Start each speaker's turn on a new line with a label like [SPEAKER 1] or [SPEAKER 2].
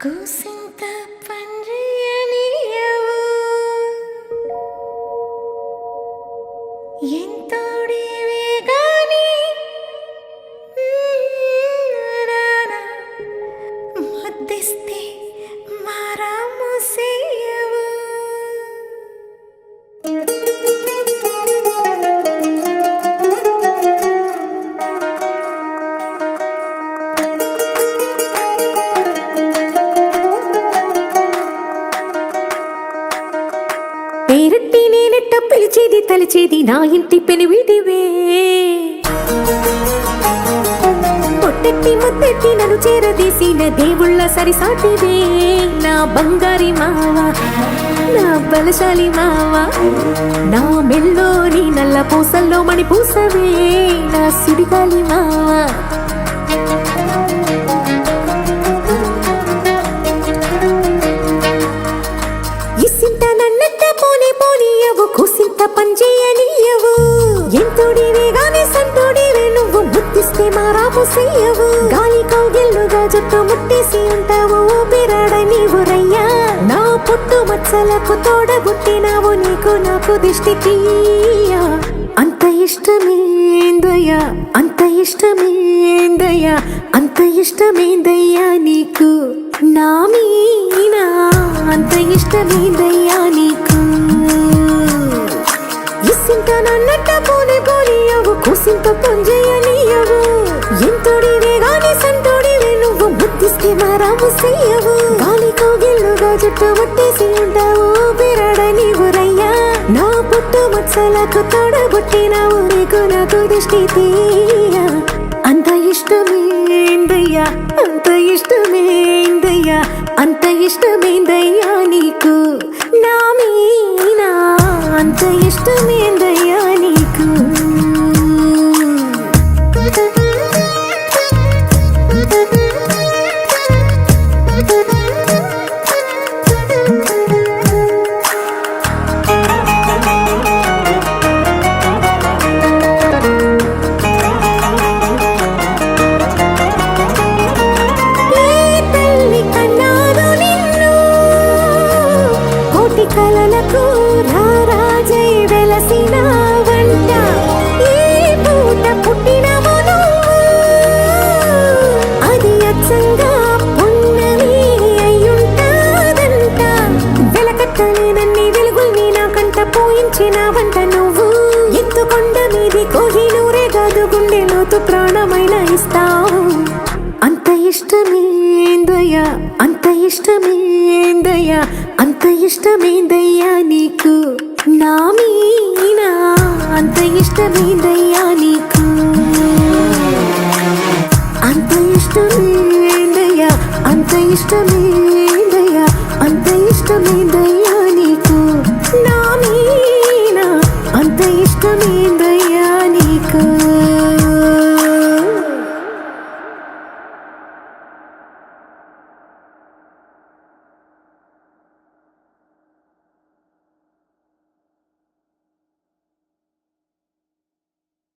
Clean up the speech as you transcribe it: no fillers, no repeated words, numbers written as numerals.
[SPEAKER 1] కూసింత పండ్రియనియవు ఎంతోడివే గాని ముద్దిస్తే మారాము సేయవు పేరట్టి నేనెట్ట పిలిచేది తలిచేది నా ఇంటి పెనివిటివే పొట్టెట్టి ముద్దెట్టి నన్ను చేరదీసిన దేవుళ్ళ సరిసాటివే నా బంగారి మావా నా బలశాలి మావా నా మెల్లోని నల్ల పూసల్లో మణి పూసవే నా సుడిగాలి మావా కూసింత పంచేయనియవు ఎంతోడివే గాని సంతోడివే నువ్వు ముద్దిస్తే మారాము చెయ్యవు గాలి కౌగిల్లుగా జుట్టు ముట్టేసి ఉంటావు ఊపిరాడ నీవు రయ్యా నా పుట్టు మచ్చలకు తోడబుట్టినావు నీకు నాకు దిష్టి తీయా అంత ఇష్టమేందయ్యా అంత ఇష్టమేందయ్యా అంత ఇష్టమేందయ్యా నీకు నా మీనా అంత ఇష్టమేందయ్యా నీకు ఇసింత నన్నట్ట పోనీయవు కూసింత పంజేయనియవు ఎంతోడివే గాని సంతోడివే నువ్వు ముద్దిస్తే మారాము చెయ్యవు గాలి కౌగిల్లుగా జుట్టు ముట్టేసి ఉంటావు ఊపిరాడ నీవు రయ్యా నా పుట్టు మచ్చలకు తోడబుట్టినావు నీకు నాకు దిష్టి తీయా అంత ఇష్టమేందయ్యా అంత ఇష్టమేందయ్యా అంత ఇష్టమేందయ్యా నీకు నా మీనా అంత ఇష్టమేందయ్యా నీకు కలలకు రారాజై వెలసిన వంట ఈ పూట పుట్టినవు అది అచ్చంగా పున్నమి అయ్యుంటాదంట వెలకట్టలేనన్ని వెలుగుల్ని నాకంట పోయించిన వంట నువ్వు ఎత్తుకొండ మీది కోహినూరే కాదు గుండె లోతు ప్రాణమైన ఇస్తావు అంత ఇష్టమేందయ్యా అంత ఇష్టమేందయ్యా అంత ఇష్టమేందయ్యా నీకు నా మీనా అంత ఇష్టమేందయ్యా నీకు అంత ఇష్టమేందయ్యా అంత ఇష్టమేందయ్యా అంత ఇష్టమేందయ్యా